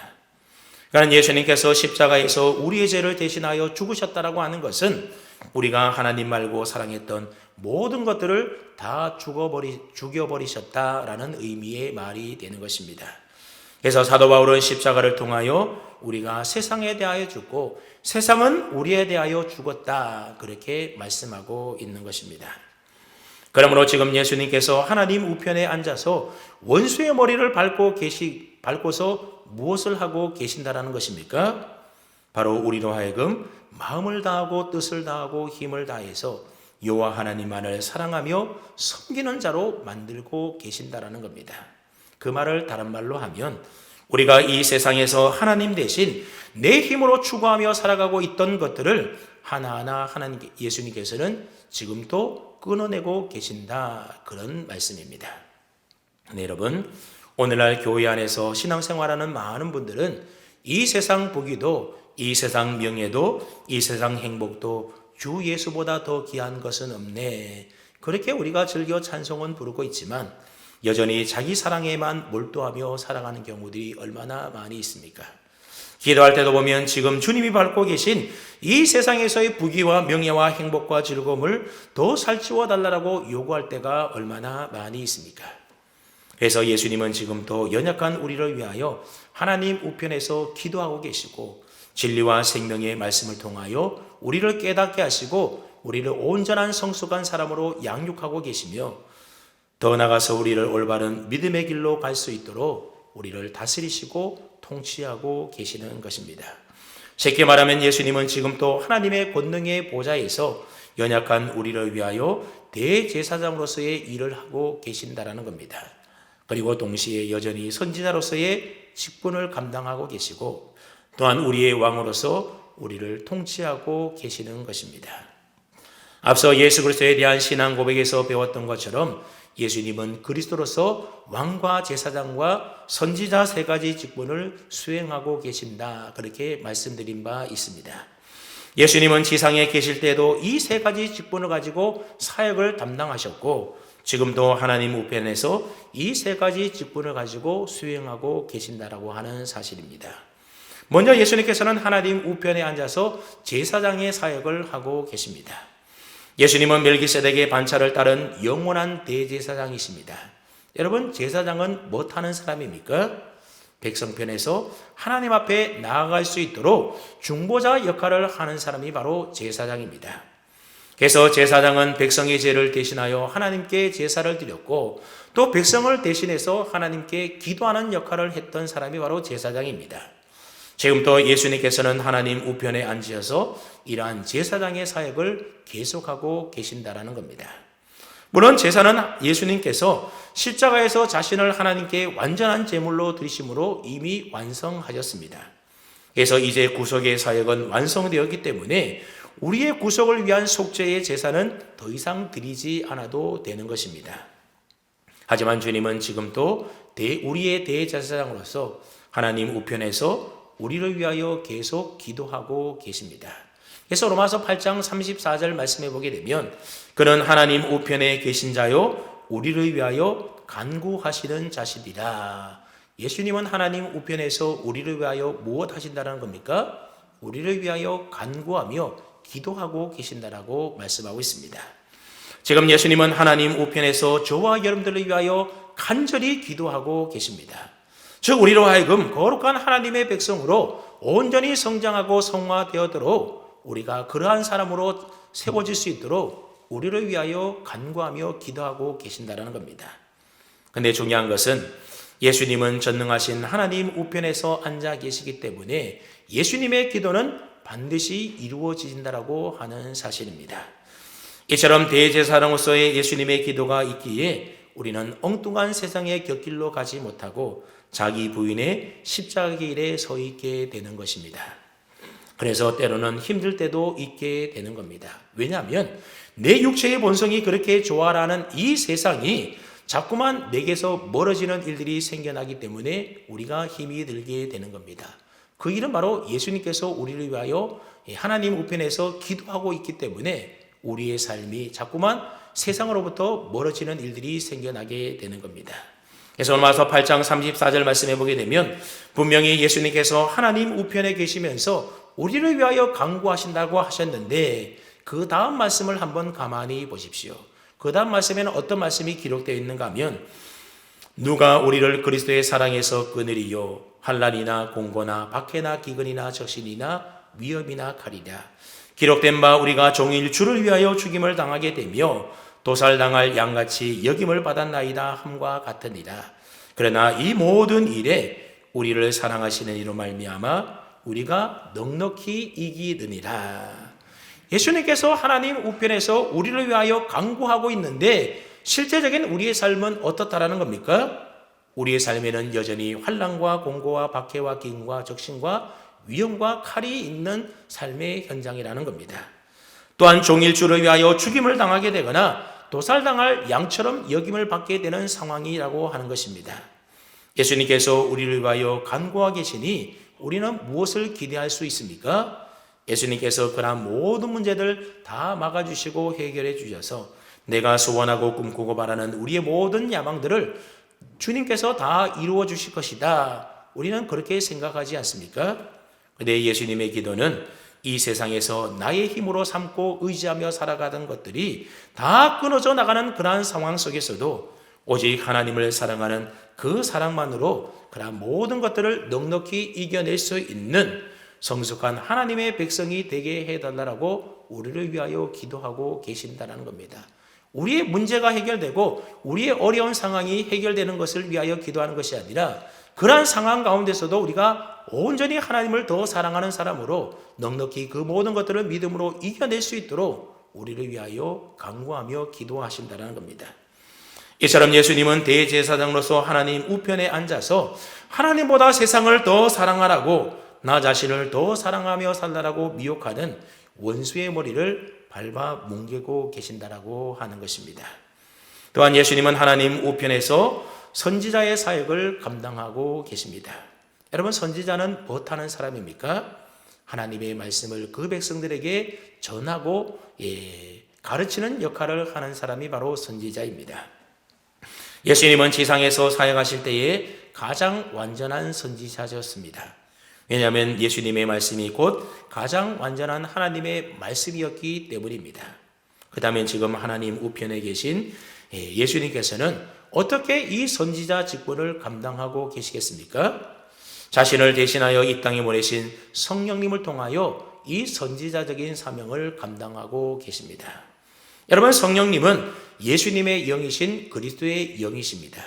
그러니까 예수님께서 십자가에서 우리의 죄를 대신하여 죽으셨다라고 하는 것은 우리가 하나님 말고 사랑했던 모든 것들을 다 죽여버리셨다라는 의미의 말이 되는 것입니다. 그래서 사도 바울은 십자가를 통하여 우리가 세상에 대하여 죽고 세상은 우리에 대하여 죽었다, 그렇게 말씀하고 있는 것입니다. 그러므로 지금 예수님께서 하나님 우편에 앉아서 원수의 머리를 밟고서 무엇을 하고 계신다라는 것입니까? 바로 우리로 하여금 마음을 다하고 뜻을 다하고 힘을 다해서 여호와 하나님만을 사랑하며 섬기는 자로 만들고 계신다라는 겁니다. 그 말을 다른 말로 하면 우리가 이 세상에서 하나님 대신 내 힘으로 추구하며 살아가고 있던 것들을 하나하나 예수님께서는 지금도 끊어내고 계신다, 그런 말씀입니다. 네, 여러분, 오늘날 교회 안에서 신앙생활하는 많은 분들은 이 세상 부귀도, 이 세상 명예도, 이 세상 행복도 주 예수보다 더 귀한 것은 없네, 그렇게 우리가 즐겨 찬송은 부르고 있지만 여전히 자기 사랑에만 몰두하며 살아가는 경우들이 얼마나 많이 있습니까? 기도할 때도 보면 지금 주님이 밟고 계신 이 세상에서의 부귀와 명예와 행복과 즐거움을 더 살찌워 달라고 요구할 때가 얼마나 많이 있습니까? 그래서 예수님은 지금도 연약한 우리를 위하여 하나님 우편에서 기도하고 계시고 진리와 생명의 말씀을 통하여 우리를 깨닫게 하시고 우리를 온전한 성숙한 사람으로 양육하고 계시며 더 나아가서 우리를 올바른 믿음의 길로 갈 수 있도록 우리를 다스리시고 통치하고 계시는 것입니다. 쉽게 말하면 예수님은 지금 또 하나님의 권능의 보좌에서 연약한 우리를 위하여 대제사장으로서의 일을 하고 계신다라는 겁니다. 그리고 동시에 여전히 선지자로서의 직분을 감당하고 계시고 또한 우리의 왕으로서 우리를 통치하고 계시는 것입니다. 앞서 예수 그리스도에 대한 신앙 고백에서 배웠던 것처럼 예수님은 그리스도로서 왕과 제사장과 선지자 세 가지 직분을 수행하고 계신다. 그렇게 말씀드린 바 있습니다. 예수님은 지상에 계실 때도 이 세 가지 직분을 가지고 사역을 담당하셨고 지금도 하나님 우편에서 이 세 가지 직분을 가지고 수행하고 계신다라고 하는 사실입니다. 먼저 예수님께서는 하나님 우편에 앉아서 제사장의 사역을 하고 계십니다. 예수님은 멜기세덱의 반차를 따른 영원한 대제사장이십니다. 여러분, 제사장은 못하는 사람입니까? 백성편에서 하나님 앞에 나아갈 수 있도록 중보자 역할을 하는 사람이 바로 제사장입니다. 그래서 제사장은 백성의 죄를 대신하여 하나님께 제사를 드렸고 또 백성을 대신해서 하나님께 기도하는 역할을 했던 사람이 바로 제사장입니다. 지금도 예수님께서는 하나님 우편에 앉으셔서 이러한 제사장의 사역을 계속하고 계신다라는 겁니다. 물론 제사는 예수님께서 십자가에서 자신을 하나님께 완전한 제물로 드리심으로 이미 완성하셨습니다. 그래서 이제 구속의 사역은 완성되었기 때문에 우리의 구속을 위한 속죄의 제사는 더 이상 드리지 않아도 되는 것입니다. 하지만 주님은 지금도 우리의 대제사장으로서 하나님 우편에서 우리를 위하여 계속 기도하고 계십니다. 그래서 로마서 8장 34절 말씀해 보게 되면 그는 하나님 우편에 계신 자요 우리를 위하여 간구하시는 자시니라. 예수님은 하나님 우편에서 우리를 위하여 무엇 하신다는 겁니까? 우리를 위하여 간구하며 기도하고 계신다라고 말씀하고 있습니다. 지금 예수님은 하나님 우편에서 저와 여러분들을 위하여 간절히 기도하고 계십니다. 즉 우리로 하여금 거룩한 하나님의 백성으로 온전히 성장하고 성화되어도록 우리가 그러한 사람으로 세워질 수 있도록 우리를 위하여 간구하며 기도하고 계신다는 겁니다. 그런데 중요한 것은 예수님은 전능하신 하나님 우편에서 앉아 계시기 때문에 예수님의 기도는 반드시 이루어진다라고 하는 사실입니다. 이처럼 대제사장으로서의 예수님의 기도가 있기에 우리는 엉뚱한 세상의 곁길로 가지 못하고 자기 부인의 십자가 길에 서 있게 되는 것입니다. 그래서 때로는 힘들 때도 있게 되는 겁니다. 왜냐하면 내 육체의 본성이 그렇게 좋아라는 이 세상이 자꾸만 내게서 멀어지는 일들이 생겨나기 때문에 우리가 힘이 들게 되는 겁니다. 그 일은 바로 예수님께서 우리를 위하여 하나님 우편에서 기도하고 있기 때문에 우리의 삶이 자꾸만 세상으로부터 멀어지는 일들이 생겨나게 되는 겁니다. 그래서 로마서 8장 34절 말씀해 보게 되면 분명히 예수님께서 하나님 우편에 계시면서 우리를 위하여 간구하신다고 하셨는데 그 다음 말씀을 한번 가만히 보십시오. 그 다음 말씀에는 어떤 말씀이 기록되어 있는가 하면 누가 우리를 그리스도의 사랑에서 끊으리요 환난이나 공고나 박해나 기근이나 적신이나 위협이나 칼이냐 기록된 바 우리가 종일 주를 위하여 죽임을 당하게 되며 도살당할 양같이 여김을 받았나이다 함과 같으니라. 그러나 이 모든 일에 우리를 사랑하시는 이로 말미암아 우리가 넉넉히 이기느니라. 예수님께서 하나님 우편에서 우리를 위하여 간구하고 있는데 실제적인 우리의 삶은 어떻다라는 겁니까? 우리의 삶에는 여전히 환난과 공고와 박해와 기근과 적신과 위험과 칼이 있는 삶의 현장이라는 겁니다. 또한 종일 주를 위하여 죽임을 당하게 되거나 도살당할 양처럼 여김을 받게 되는 상황이라고 하는 것입니다. 예수님께서 우리를 위하여 간구하고 계시니 우리는 무엇을 기대할 수 있습니까? 예수님께서 그러한 모든 문제들 다 막아주시고 해결해 주셔서 내가 소원하고 꿈꾸고 바라는 우리의 모든 야망들을 주님께서 다 이루어 주실 것이다. 우리는 그렇게 생각하지 않습니까? 근데 예수님의 기도는 이 세상에서 나의 힘으로 삼고 의지하며 살아가던 것들이 다 끊어져 나가는 그러한 상황 속에서도 오직 하나님을 사랑하는 그 사랑만으로 그러한 모든 것들을 넉넉히 이겨낼 수 있는 성숙한 하나님의 백성이 되게 해달라고 우리를 위하여 기도하고 계신다는 겁니다. 우리의 문제가 해결되고 우리의 어려운 상황이 해결되는 것을 위하여 기도하는 것이 아니라 그러한 상황 가운데서도 우리가 온전히 하나님을 더 사랑하는 사람으로 넉넉히 그 모든 것들을 믿음으로 이겨낼 수 있도록 우리를 위하여 간구하며 기도하신다는 겁니다. 이처럼 예수님은 대제사장으로서 하나님 우편에 앉아서 하나님보다 세상을 더 사랑하라고 나 자신을 더 사랑하며 살라라고 미혹하는 원수의 머리를 밟아 뭉개고 계신다라고 하는 것입니다. 또한 예수님은 하나님 우편에서 선지자의 사역을 감당하고 계십니다. 여러분, 선지자는 무엇하는 사람입니까? 하나님의 말씀을 그 백성들에게 전하고 가르치는 역할을 하는 사람이 바로 선지자입니다. 예수님은 지상에서 사역하실 때에 가장 완전한 선지자셨습니다. 왜냐하면 예수님의 말씀이 곧 가장 완전한 하나님의 말씀이었기 때문입니다. 그 다음에 지금 하나님 우편에 계신 예수님께서는 어떻게 이 선지자 직분을 감당하고 계시겠습니까? 자신을 대신하여 이 땅에 보내신 성령님을 통하여 이 선지자적인 사명을 감당하고 계십니다. 여러분, 성령님은 예수님의 영이신 그리스도의 영이십니다.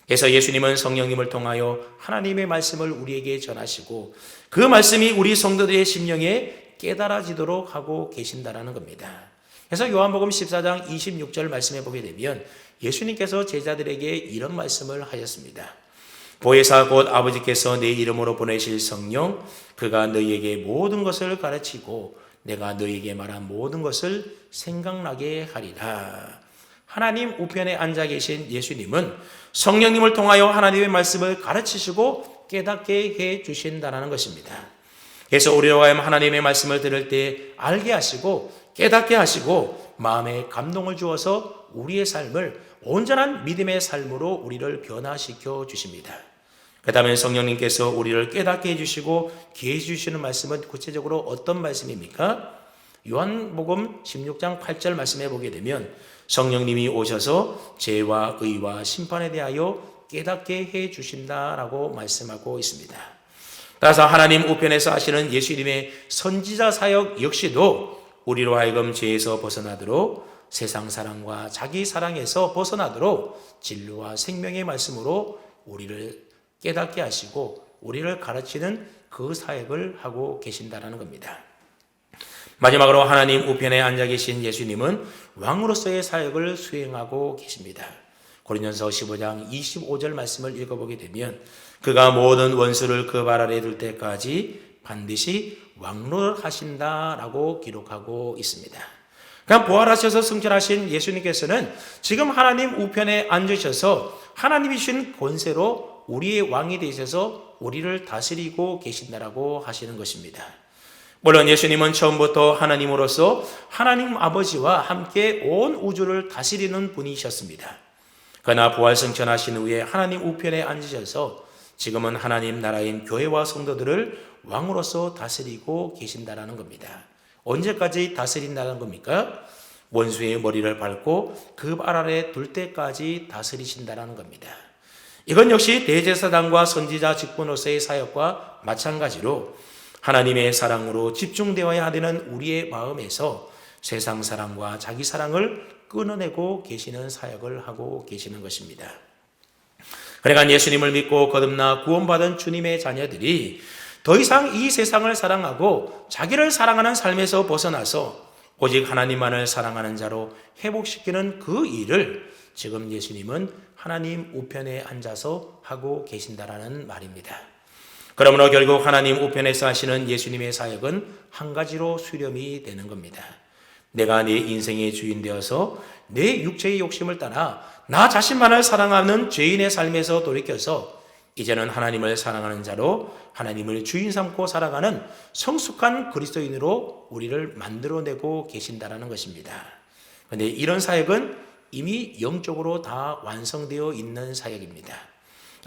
그래서 예수님은 성령님을 통하여 하나님의 말씀을 우리에게 전하시고 그 말씀이 우리 성도들의 심령에 깨달아지도록 하고 계신다라는 겁니다. 그래서 요한복음 14장 26절 말씀해 보게 되면 예수님께서 제자들에게 이런 말씀을 하셨습니다. 보혜사 곧 아버지께서 내 이름으로 보내실 성령, 그가 너희에게 모든 것을 가르치고 내가 너희에게 말한 모든 것을 생각나게 하리라. 하나님 우편에 앉아 계신 예수님은 성령님을 통하여 하나님의 말씀을 가르치시고 깨닫게 해 주신다는 것입니다. 그래서 우리로 하여금 하나님의 말씀을 들을 때 알게 하시고 깨닫게 하시고 마음에 감동을 주어서 우리의 삶을 온전한 믿음의 삶으로 우리를 변화시켜 주십니다. 그 다음에 성령님께서 우리를 깨닫게 해주시고 기회해 주시는 말씀은 구체적으로 어떤 말씀입니까? 요한복음 16장 8절 말씀해 보게 되면 성령님이 오셔서 죄와 의와 심판에 대하여 깨닫게 해 주신다라고 말씀하고 있습니다. 따라서 하나님 우편에서 하시는 예수님의 선지자 사역 역시도 우리로 하여금 죄에서 벗어나도록 세상 사랑과 자기 사랑에서 벗어나도록 진리와 생명의 말씀으로 우리를 깨닫게 하시고 우리를 가르치는 그 사역을 하고 계신다라는 겁니다. 마지막으로 하나님 우편에 앉아 계신 예수님은 왕으로서의 사역을 수행하고 계십니다. 고린도전서 15장 25절 말씀을 읽어보게 되면 그가 모든 원수를 그 발 아래 둘 때까지 반드시 왕노를 하신다라고 기록하고 있습니다. 그냥 부활하셔서 승천하신 예수님께서는 지금 하나님 우편에 앉으셔서 하나님이 주신 권세로 우리의 왕이 되셔서 우리를 다스리고 계신다라고 하시는 것입니다. 물론 예수님은 처음부터 하나님으로서 하나님 아버지와 함께 온 우주를 다스리는 분이셨습니다. 그러나 부활 승천하신 후에 하나님 우편에 앉으셔서 지금은 하나님 나라인 교회와 성도들을 왕으로서 다스리고 계신다라는 겁니다. 언제까지 다스린다는 겁니까? 원수의 머리를 밟고 그 발 아래 둘 때까지 다스리신다라는 겁니다. 이건 역시 대제사장과 선지자 직분으로서의 사역과 마찬가지로 하나님의 사랑으로 집중되어야 되는 우리의 마음에서 세상 사랑과 자기 사랑을 끊어내고 계시는 사역을 하고 계시는 것입니다. 그러니까 예수님을 믿고 거듭나 구원받은 주님의 자녀들이 더 이상 이 세상을 사랑하고 자기를 사랑하는 삶에서 벗어나서 오직 하나님만을 사랑하는 자로 회복시키는 그 일을 지금 예수님은 하나님 우편에 앉아서 하고 계신다라는 말입니다. 그러므로 결국 하나님 우편에서 하시는 예수님의 사역은 한 가지로 수렴이 되는 겁니다. 내가 내 인생의 주인 되어서 내 육체의 욕심을 따라 나 자신만을 사랑하는 죄인의 삶에서 돌이켜서 이제는 하나님을 사랑하는 자로 하나님을 주인 삼고 살아가는 성숙한 그리스도인으로 우리를 만들어내고 계신다라는 것입니다. 그런데 이런 사역은 이미 영적으로 다 완성되어 있는 사역입니다.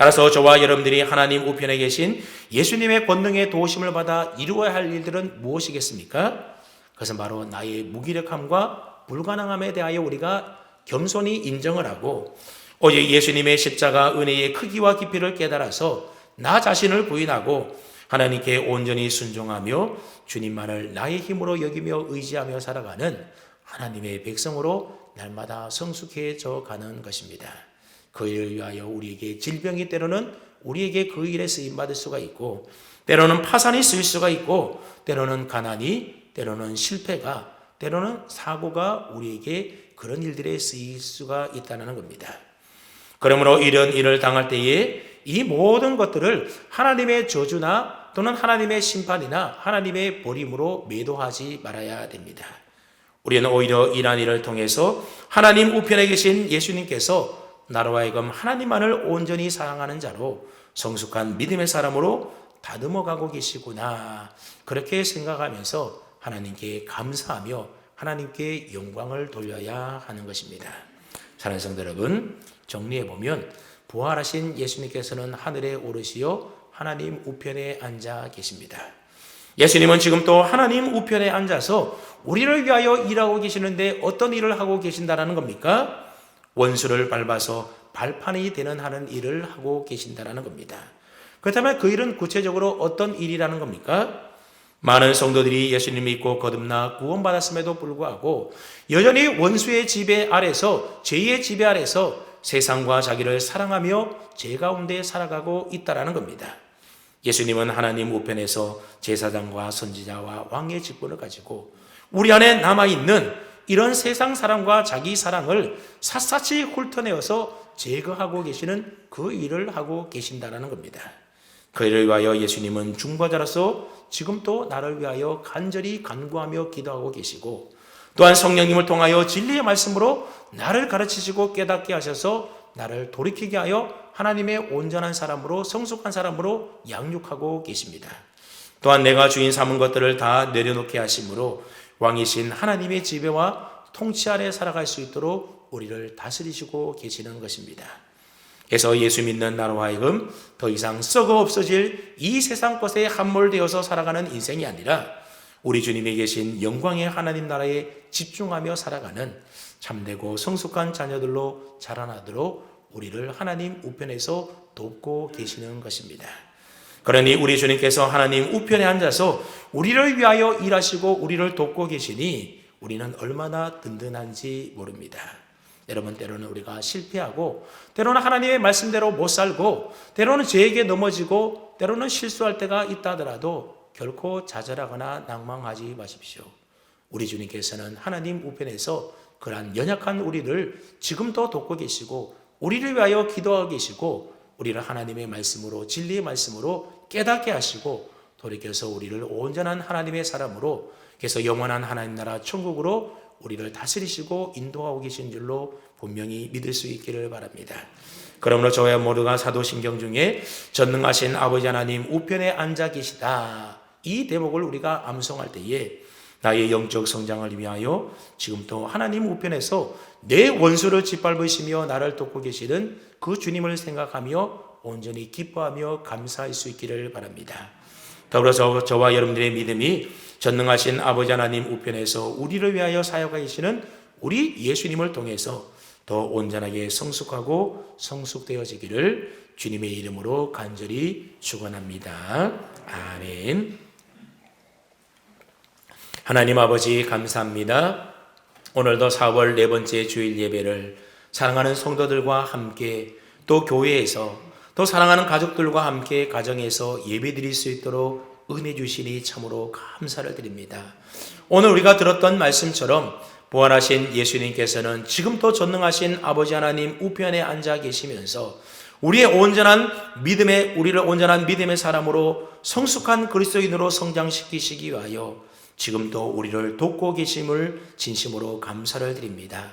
따라서 저와 여러분들이 하나님 우편에 계신 예수님의 권능의 도우심을 받아 이루어야 할 일들은 무엇이겠습니까? 그것은 바로 나의 무기력함과 불가능함에 대하여 우리가 겸손히 인정을 하고 오직 예수님의 십자가 은혜의 크기와 깊이를 깨달아서 나 자신을 부인하고 하나님께 온전히 순종하며 주님만을 나의 힘으로 여기며 의지하며 살아가는 하나님의 백성으로 날마다 성숙해져 가는 것입니다. 그 일을 위하여 우리에게 질병이 때로는 우리에게 그 일에 쓰임받을 수가 있고 때로는 파산이 쓰일 수가 있고 때로는 가난이 때로는 실패가 때로는 사고가 우리에게 그런 일들에 쓰일 수가 있다는 겁니다. 그러므로 이런 일을 당할 때에 이 모든 것들을 하나님의 저주나 또는 하나님의 심판이나 하나님의 버림으로 매도하지 말아야 됩니다. 우리는 오히려 이러한 일을 통해서 하나님 우편에 계신 예수님께서 나로 하여금 하나님만을 온전히 사랑하는 자로 성숙한 믿음의 사람으로 다듬어가고 계시구나, 그렇게 생각하면서 하나님께 감사하며 하나님께 영광을 돌려야 하는 것입니다. 사랑하는 성도 여러분, 정리해보면 부활하신 예수님께서는 하늘에 오르시어 하나님 우편에 앉아 계십니다. 예수님은 지금 또 하나님 우편에 앉아서 우리를 위하여 일하고 계시는데 어떤 일을 하고 계신다라는 겁니까? 원수를 밟아서 발판이 되는 하는 일을 하고 계신다라는 겁니다. 그렇다면 그 일은 구체적으로 어떤 일이라는 겁니까? 많은 성도들이 예수님 믿고 거듭나 구원받았음에도 불구하고 여전히 원수의 지배 아래서, 죄의 지배 아래서 세상과 자기를 사랑하며 죄 가운데 살아가고 있다라는 겁니다. 예수님은 하나님 우편에서 제사장과 선지자와 왕의 직분을 가지고 우리 안에 남아있는 이런 세상 사랑과 자기 사랑을 샅샅이 훑어내어서 제거하고 계시는 그 일을 하고 계신다는 겁니다. 그 일을 위하여 예수님은 중보자로서 지금 또 나를 위하여 간절히 간구하며 기도하고 계시고 또한 성령님을 통하여 진리의 말씀으로 나를 가르치시고 깨닫게 하셔서 나를 돌이키게 하여 하나님의 온전한 사람으로, 성숙한 사람으로 양육하고 계십니다. 또한 내가 주인 삼은 것들을 다 내려놓게 하심으로 왕이신 하나님의 지배와 통치 아래 살아갈 수 있도록 우리를 다스리시고 계시는 것입니다. 그래서 예수 믿는 나로 하여금 더 이상 썩어 없어질 이 세상 것에 함몰되어서 살아가는 인생이 아니라 우리 주님이 계신 영광의 하나님 나라에 집중하며 살아가는 참되고 성숙한 자녀들로 자라나도록 우리를 하나님 우편에서 돕고 계시는 것입니다. 그러니 우리 주님께서 하나님 우편에 앉아서 우리를 위하여 일하시고 우리를 돕고 계시니 우리는 얼마나 든든한지 모릅니다. 여러분, 때로는 우리가 실패하고 때로는 하나님의 말씀대로 못 살고 때로는 죄에게 넘어지고 때로는 실수할 때가 있다 하더라도 결코 좌절하거나 낭망하지 마십시오. 우리 주님께서는 하나님 우편에서 그러한 연약한 우리를 지금도 돕고 계시고 우리를 위하여 기도하고 계시고 우리를 하나님의 말씀으로, 진리의 말씀으로 깨닫게 하시고 돌이켜서 우리를 온전한 하나님의 사람으로, 그래서 영원한 하나님 나라 천국으로 우리를 다스리시고 인도하고 계신 줄로 분명히 믿을 수 있기를 바랍니다. 그러므로 저와 모두가 사도신경 중에 전능하신 아버지 하나님 우편에 앉아 계시다, 이 대목을 우리가 암송할 때에 나의 영적 성장을 위하여 지금도 하나님 우편에서 내 원수를 짓밟으시며 나를 돕고 계시는 그 주님을 생각하며 온전히 기뻐하며 감사할 수 있기를 바랍니다. 더불어서 저와 여러분들의 믿음이 전능하신 아버지 하나님 우편에서 우리를 위하여 사역하고 계시는 우리 예수님을 통해서 더 온전하게 성숙하고 성숙되어지기를 주님의 이름으로 간절히 축원합니다. 아멘. 하나님 아버지 감사합니다. 오늘도 4월 네 번째 주일 예배를 사랑하는 성도들과 함께 또 교회에서 또 사랑하는 가족들과 함께 가정에서 예배드릴 수 있도록 은혜 주시니 참으로 감사를 드립니다. 오늘 우리가 들었던 말씀처럼 부활하신 예수님께서는 지금도 전능하신 아버지 하나님 우편에 앉아 계시면서 우리를 온전한 믿음의 사람으로 성숙한 그리스도인으로 성장시키시기 위하여 지금도 우리를 돕고 계심을 진심으로 감사를 드립니다.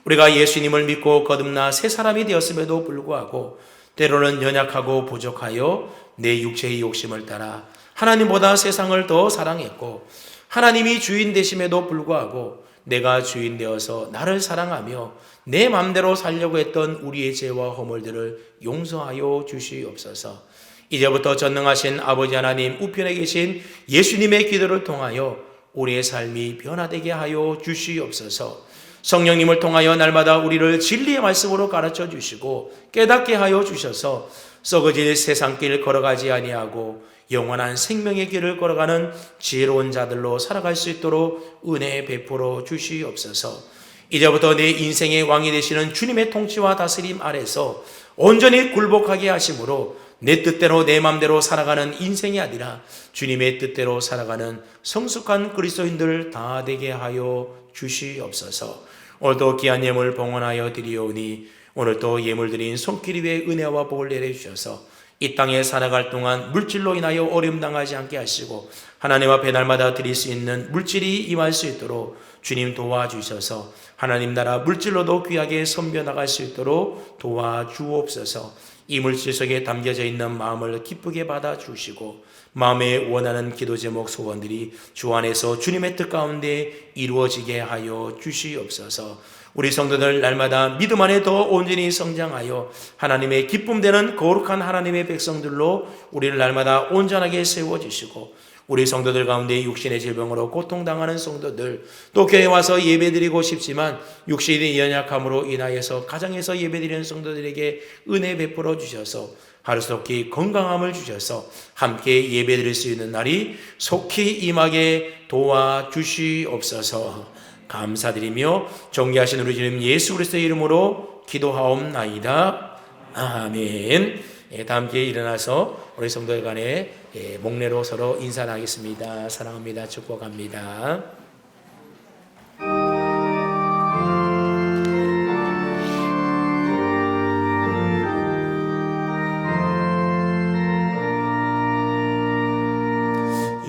우리가 예수님을 믿고 거듭나 새 사람이 되었음에도 불구하고 때로는 연약하고 부족하여 내 육체의 욕심을 따라 하나님보다 세상을 더 사랑했고 하나님이 주인 되심에도 불구하고 내가 주인 되어서 나를 사랑하며 내 맘대로 살려고 했던 우리의 죄와 허물들을 용서하여 주시옵소서. 이제부터 전능하신 아버지 하나님 우편에 계신 예수님의 기도를 통하여 우리의 삶이 변화되게 하여 주시옵소서. 성령님을 통하여 날마다 우리를 진리의 말씀으로 가르쳐 주시고 깨닫게 하여 주셔서 썩어질 세상길 걸어가지 아니하고 영원한 생명의 길을 걸어가는 지혜로운 자들로 살아갈 수 있도록 은혜 베풀어 주시옵소서. 이제부터 내 인생의 왕이 되시는 주님의 통치와 다스림 아래서 온전히 굴복하게 하심으로 내 뜻대로 내 맘대로 살아가는 인생이 아니라 주님의 뜻대로 살아가는 성숙한 그리스도인들 다 되게 하여 주시옵소서. 오늘도 귀한 예물 봉헌하여 드리오니 오늘도 예물 드린 손길 위에 은혜와 복을 내려주셔서 이 땅에 살아갈 동안 물질로 인하여 어려움 당하지 않게 하시고 하나님 앞에 날마다 드릴 수 있는 물질이 임할 수 있도록 주님 도와주셔서 하나님 나라 물질로도 귀하게 섬겨 나갈 수 있도록 도와주옵소서. 이 물질 속에 담겨져 있는 마음을 기쁘게 받아주시고 마음에 원하는 기도 제목 소원들이 주 안에서 주님의 뜻 가운데 이루어지게 하여 주시옵소서. 우리 성도들 날마다 믿음 안에 더 온전히 성장하여 하나님의 기쁨되는 거룩한 하나님의 백성들로 우리를 날마다 온전하게 세워주시고 우리 성도들 가운데 육신의 질병으로 고통당하는 성도들 또 교회에 와서 예배드리고 싶지만 육신의 연약함으로 인하여서 가정에서 예배드리는 성도들에게 은혜 베풀어 주셔서 하루속히 건강함을 주셔서 함께 예배드릴 수 있는 날이 속히 임하게 도와주시옵소서. 감사드리며 존귀하신 우리 주님 예수 그리스도의 이름으로 기도하옵나이다. 아멘. 다 함께 일어나서 우리 성도들 간에 목례로 서로 인사를 하겠습니다. 사랑합니다. 축복합니다.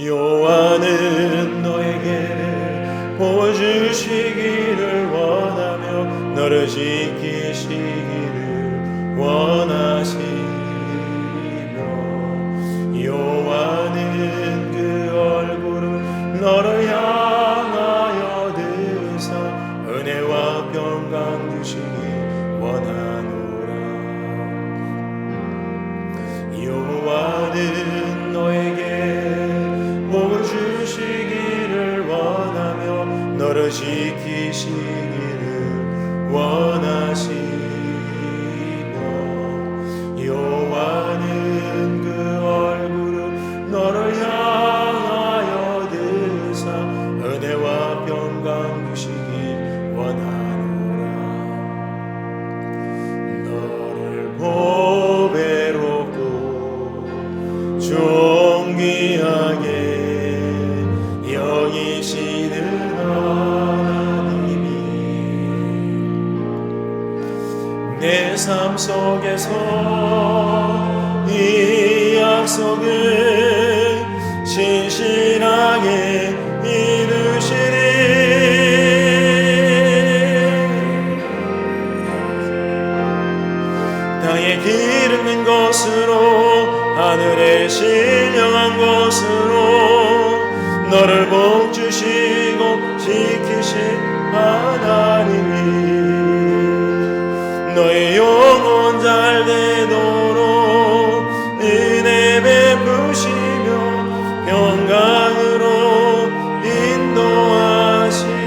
여호와는 너에게 복을 주시기를 원하며 너를 지키시기를 원하시며 여호와는 그 얼굴을 너를 향하여 드사 은혜와 평강 주시기 원하노라. 여호와는 너에게 복을 주시기를 원하며 너를 지키시기를 원하시며 여호와는 그 얼굴을 너를 향하여 드사 은혜와 평강 주시기 원하노라. 너를 보배롭고 존귀하게 여기시는 하나님이 내 삶 속에서 이 약속을 신실하게 이루시리. 땅에 기름진 것으로 하늘에 신령한 것으로 너를 복주시고 지키신 하나님이 너의 영혼 잘 되도록 은혜 베푸시며 평강으로 인도하시니.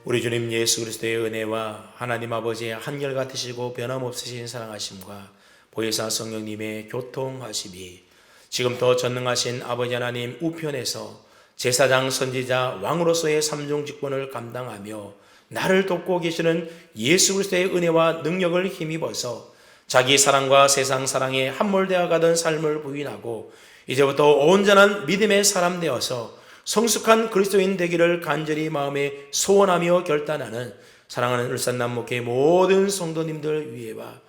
우리 주님 예수 그리스도의 은혜와 하나님 아버지의 한결같으시고 변함없으신 사랑하심과 보혜사 성령님의 교통하심이 지금도 전능하신 아버지 하나님 우편에서 제사장 선지자 왕으로서의 삼중 직분을 감당하며 나를 돕고 계시는 예수 그리스도의 은혜와 능력을 힘입어서 자기 사랑과 세상 사랑에 함몰되어 가던 삶을 부인하고 이제부터 온전한 믿음의 사람 되어서 성숙한 그리스도인 되기를 간절히 마음에 소원하며 결단하는 사랑하는 울산남목회 모든 성도님들 위에와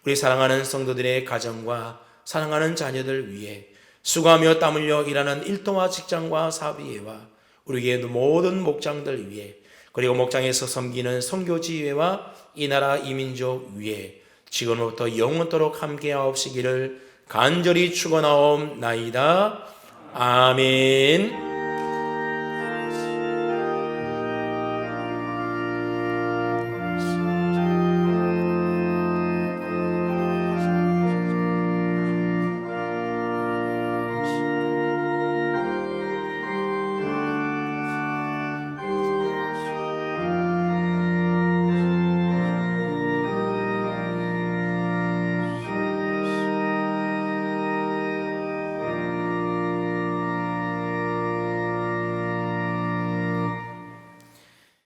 우리 사랑하는 성도들의 가정과 사랑하는 자녀들 위해 수고하며 땀 흘려 일하는 일터와 직장과 사비회와 우리의 모든 목장들 위해 그리고 목장에서 섬기는 선교지회와 이 나라 이민족 위해 지금부터 영원토록 함께하옵시기를 간절히 축원하옵나이다. 아멘.